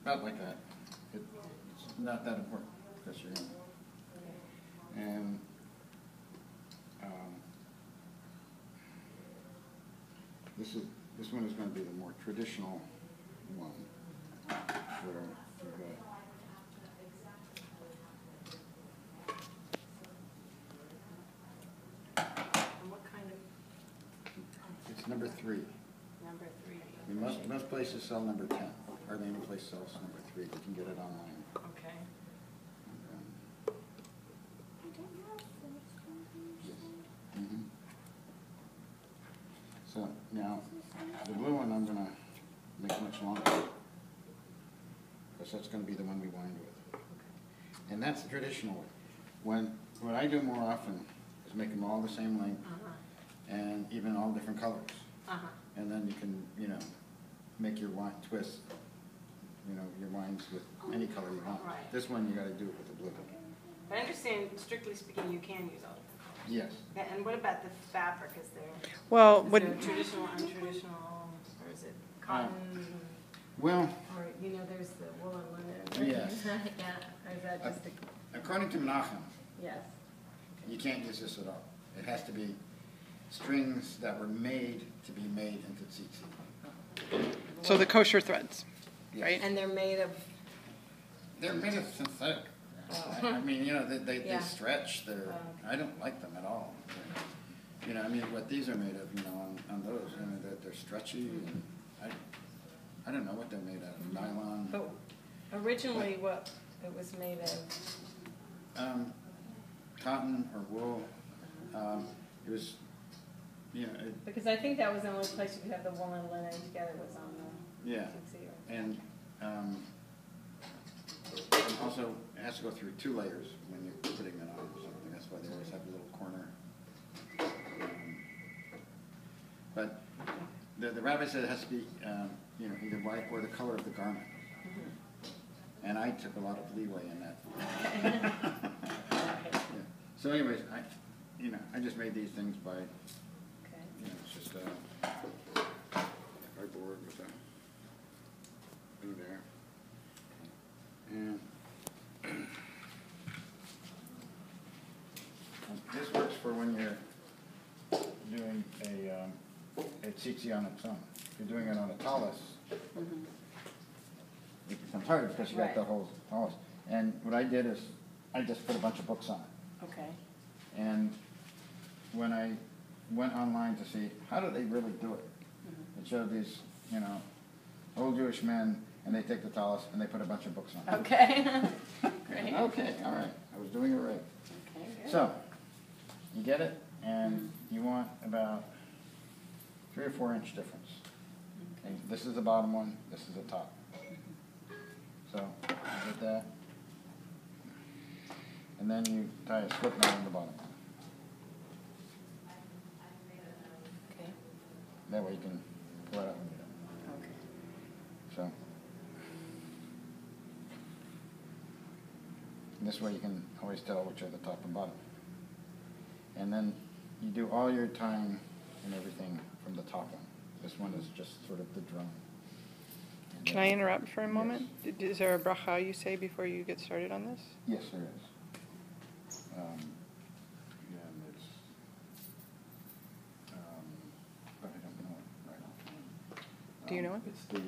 about like that. It's not that important because you're in. And this one is going to be the more traditional one. Where you've got it's number 3. Number 3. I mean, most places sell number 10. Hardly any place sells number 3. You can get it online. Okay. Mm-hmm. So now, the blue one I'm going to make much longer because that's going to be the one we wind with. And that's the traditional way. What I do more often is make them all the same length and even all different colors. And then you can, make your wine twist, your wines with any color you want. Right. This one you got to do it with the blue. But I understand, strictly speaking, you can use all of them. Yes. And what about the fabric? Is there there traditional, untraditional, or is it cotton? Well, Or, there's the wool and linen. Yes. Yeah, or is that just a... According to Menachem, Yes. you can't use this at all. It has to be strings that were made to be made into tzitzit. So the kosher threads, Yes. right? And they're made of... They're made of synthetic. I mean, they Yeah. stretch. I don't like them at all. I mean, what these are made of, on those, they're stretchy. And I don't know what they're made out of. Nylon. But originally, what it was made of? Cotton or wool. It was, Because I think that was the only place you could have the wool and linen together was on the yeah. tzitzit. And also, it has to go through 2 layers when you're putting it on or something. That's why they always have a little corner. But the rabbi said it has to be, either white or the color of the garment. And I took a lot of leeway in that. Yeah. So, anyways, I just made these things by, it's just cardboard with a glue there. And this works for when you're doing a tzitzit on its own. If you're doing it on a talus, it becomes harder because you got the whole talus. And what I did is I just put a bunch of books on it. Okay. And when I went online to see how do they really do it, it showed these, old Jewish men, and they take the talus and they put a bunch of books on it. Okay. Great. Okay, all right. I was doing it right. Okay, good. So, you get it, and you want about 3 or 4 inch difference. Okay. And this is the bottom one, this is the top. So, you get that. And then you tie a slip knot on the bottom one. Okay. That way you can pull it out when you're done. Okay. So, and this way you can always tell which are the top and bottom. And then you do all your tying and everything from the top one. This one is just sort of the drum. Can I interrupt for a moment? Is there a bracha you say before you get started on this? Yes, there is. But I don't know it right off. Do you know it? It's the,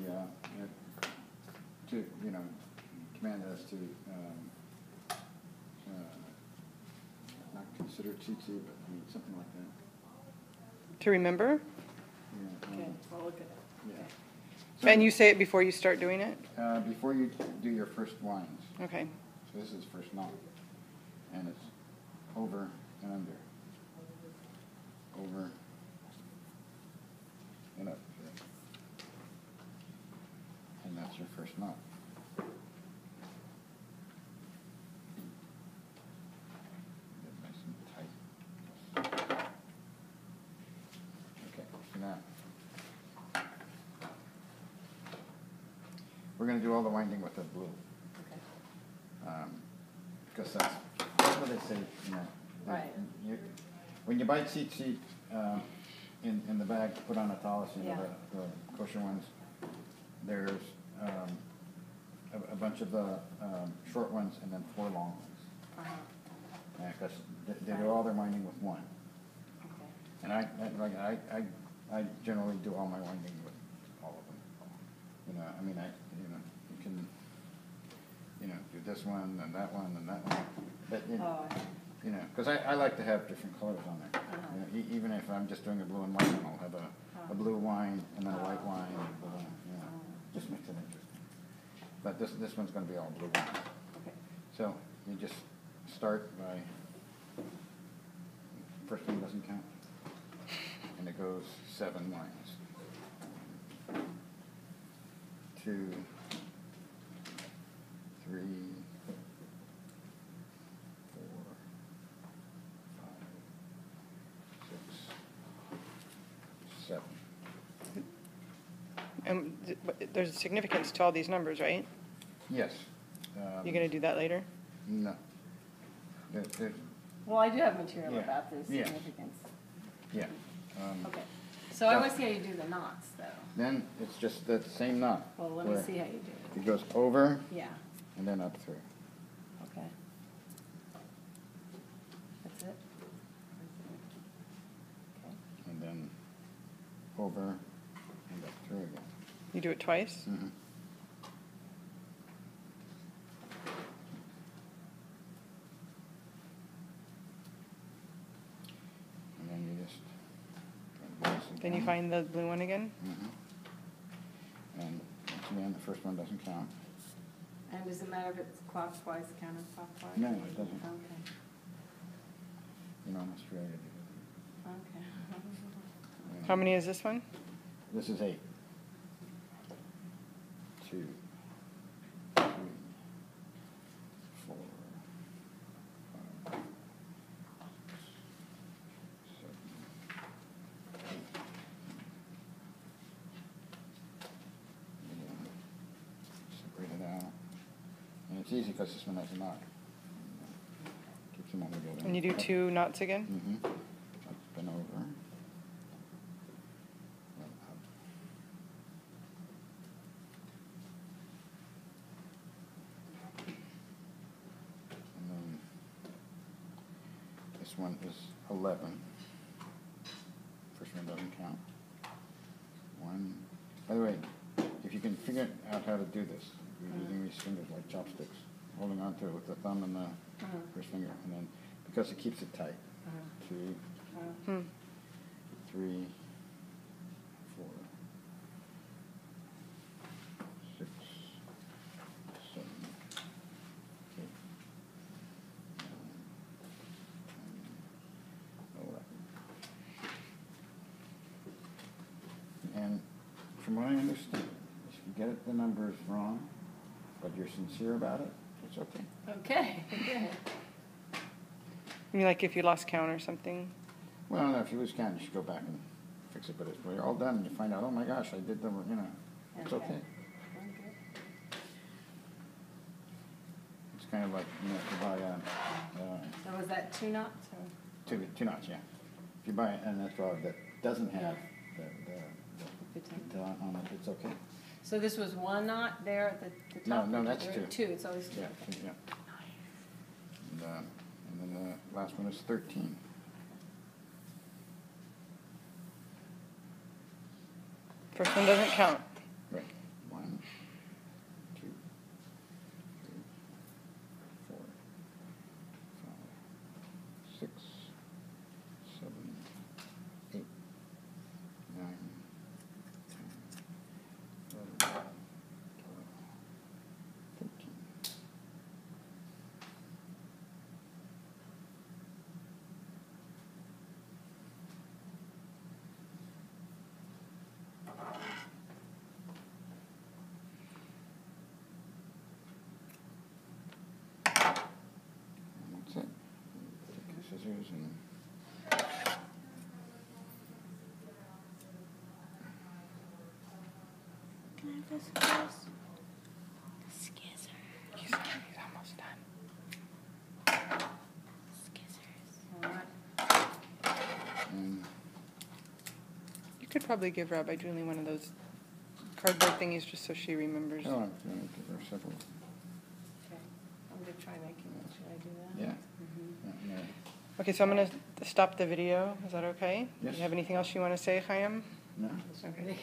command us to not consider tzitzit, but something like that. To remember? Yeah, Okay, we'll look at it. yeah. So, And you say it before you start doing it? before you do your first wines. Okay. So this is first knot. And it's over and under. Over and up. And that's your first knot. Get nice and tight. Okay, so now we're going to do all the winding with the blue. Okay. Because that's what they say, Right. When you buy tzitzit in the bag to put on a talus, Yeah. the kosher ones, there's a bunch of the short ones and then 4 long ones. Because they do all their winding with one. Okay. And I generally do all my winding with all of them. You know, I mean, you can, do this one and that one and that one. But, because I like to have different colors on there. Even if I'm just doing a blue and white one, I'll have a blue wine and then a white wine. Just makes it interesting. But this one's going to be all blue wine. Okay. So you just start by, first one doesn't count. And it goes 7 lines. 2, 3, 4, 5, 6, 7. And there's significance to all these numbers, right? Yes. You're going to do that later? No. Well, I do have material Yeah. about this Yeah. significance. Yeah. Okay. So I want to see how you do the knots, though. Then it's just the same knot. Well, let me where see how you do it. It goes over Yeah. and then up through. Okay. That's it? Okay. And then over and up through again. You do it twice? Mm-hmm. And then you just Then you find the blue one again? Mm-hmm. And once again, the first one doesn't count. And does it matter if it's clockwise, counterclockwise? No, it doesn't. Okay. You know, almost ready to do Okay. it. How many is this one? This is 8. 2, 3, 4, 5, 7, 8. Separate it out. And it's easy because this one has a knot. Keeps them all together. And you do 2 knots again? Mm-hmm. Up and over. Then up. And then this one is 11. First one doesn't count. 1. By the way, if you can figure out how to do this, you're using these fingers like chopsticks, holding on to it with the thumb and the first finger, and then because it keeps it tight. 2, 3, 4, 6, 7, 8, 9, 10, 11. And from what I understand, if you get the numbers wrong, but you're sincere about it, it's okay. Okay, good. I mean, like if you lost count or something? Well, no, if you lose count, you should go back and fix it. But when you're all done, and you find out, oh my gosh, I did them. It's okay. Okay. It's kind of like if you buy So was that 2 knots? Or? 2 knots, yeah. If you buy an rod that doesn't have the dot on it, it's okay. So this was 1 knot there at the top? No, that's Or 2. 2, it's always 2. Yeah, Okay. yeah. And then the last one is 13. First one doesn't count. Right. 1, 2, 3, 4, 5, 6, 7, 8, 9, 10, 11, 12, 13. And that's it. Take your scissors and Can I have this first? Scissors. He's almost done. Scissors. All right. and You could probably give Rabbi Julie one of those cardboard thingies just so she remembers. oh, I'm going to give her several. try making it. Should I do that? Yeah. Mhm. Yeah. Okay, so I'm gonna stop the video. Is that okay? Yes. Do you have anything else you want to say, Chaim? No? This one right again.